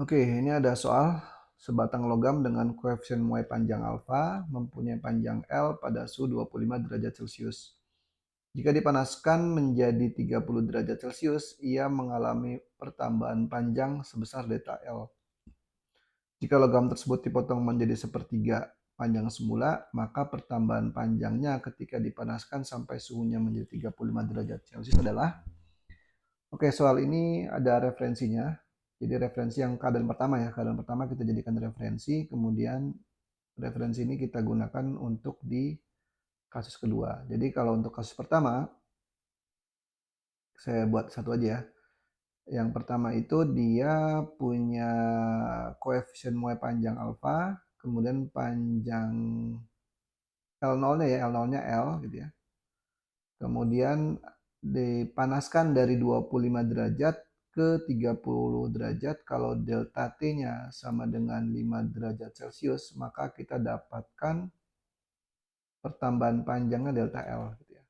Oke, ini ada soal sebatang logam dengan koefisien muai panjang alfa mempunyai panjang L pada suhu 25 derajat Celcius. Jika dipanaskan menjadi 30 derajat Celcius, ia mengalami pertambahan panjang sebesar delta L. Jika logam tersebut dipotong menjadi sepertiga panjang semula, maka pertambahan panjangnya ketika dipanaskan sampai suhunya menjadi 35 derajat Celcius adalah. Oke, soal ini ada referensinya. Jadi referensi yang keadaan pertama ya, keadaan pertama kita jadikan referensi, kemudian referensi ini kita gunakan untuk di kasus kedua. Jadi kalau untuk kasus pertama, saya buat satu aja ya. Yang pertama itu dia punya koefisien muai panjang alfa, kemudian panjang L0-nya ya, L0-nya L gitu ya. Kemudian dipanaskan dari 25 derajat ke 30 derajat. Kalau delta T-nya sama dengan 5 derajat Celcius, maka kita dapatkan pertambahan panjangnya delta L gitu ya.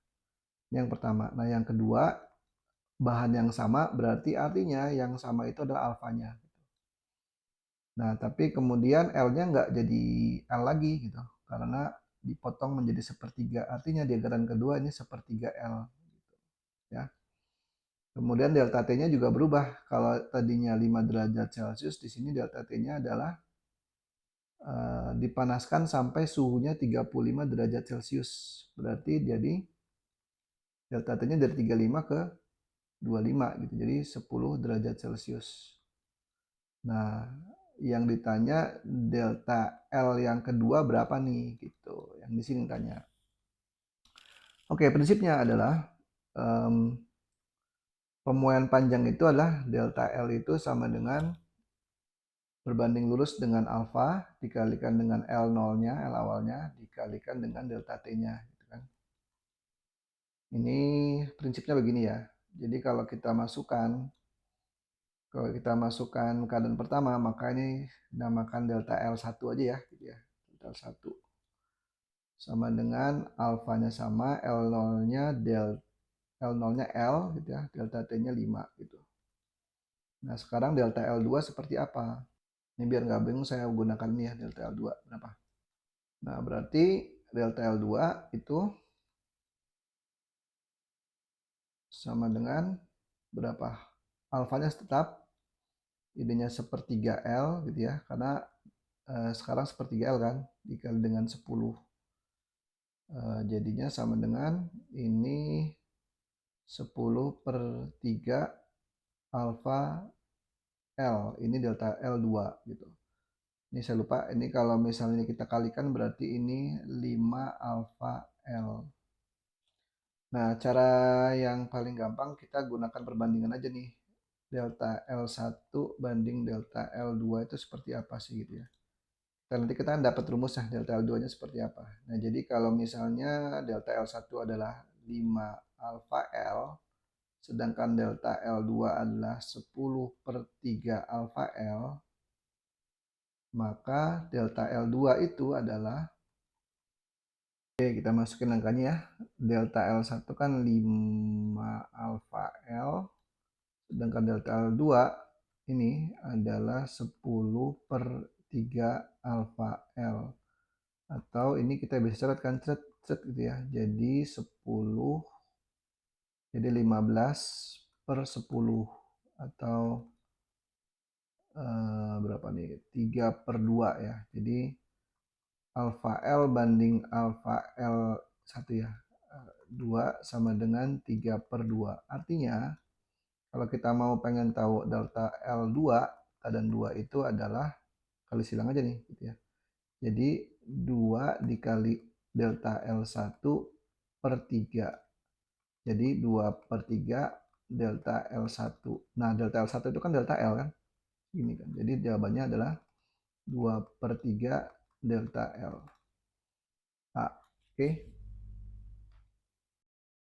Ini yang pertama. Nah, yang kedua, bahan yang sama berarti artinya yang sama itu adalah alfanya. Nah, tapi kemudian L-nya nggak jadi L lagi gitu, karena dipotong menjadi sepertiga. Artinya diagram kedua ini sepertiga L gitu, ya. Kemudian delta T-nya juga berubah. Kalau tadinya 5 derajat Celcius, di sini delta T-nya adalah dipanaskan sampai suhunya 35 derajat Celcius. Berarti jadi delta T-nya dari 35 ke 25 gitu. Jadi 10 derajat Celcius. Nah, yang ditanya delta L yang kedua berapa nih gitu. Yang di sini tanya. Oke, prinsipnya adalah pemuaian panjang itu adalah delta L itu sama dengan berbanding lurus dengan alfa dikalikan dengan L0-nya, L awalnya dikalikan dengan delta T-nya gitu kan. Ini prinsipnya begini ya. Jadi kalau kita masukkan keadaan pertama, maka ini namakan delta L1 aja ya gitu ya. Delta L1 sama dengan alfanya sama, L0-nya L0-nya L gitu ya, delta T-nya 5 gitu. Nah, sekarang delta L2 seperti apa? Ini biar nggak bingung saya gunakan ini ya, delta L2 berapa. Nah, berarti delta L2 itu sama dengan berapa? Alfanya tetap, idenya sepertiga L gitu ya, karena sekarang sepertiga L kan, dikali dengan 10. Jadinya sama dengan ini 10/3 alfa L, ini delta L2 gitu. Ini saya lupa, ini kalau misalnya kita kalikan berarti ini 5 alfa L. Nah, cara yang paling gampang kita gunakan perbandingan aja nih. Delta L1 banding delta L2 itu seperti apa sih gitu ya. Dan nanti kita dapat rumusnya delta L2-nya seperti apa. Nah, jadi kalau misalnya delta L1 adalah 5 alfa L, sedangkan delta L2 adalah 10/3 alfa L, maka delta L2 itu adalah, oke kita masukin angkanya ya, delta L1 kan 5 alfa L, sedangkan delta L2 ini adalah 10/3 alfa L. Atau ini kita bisa catatkan cet gitu ya. Jadi 10, jadi 15/10 atau berapa nih? 3/2 ya. Jadi alfa L banding alfa L1 ya. 2 sama dengan 3/2. Artinya kalau kita mau pengen tahu delta L2, keadaan 2 itu adalah kali silang aja nih gitu ya. Jadi 2 dikali delta L1/3. Jadi 2/3 delta L1. Nah, delta L1 itu kan delta L kan? Ini kan. Jadi jawabannya adalah 2/3 delta L. Ah, oke.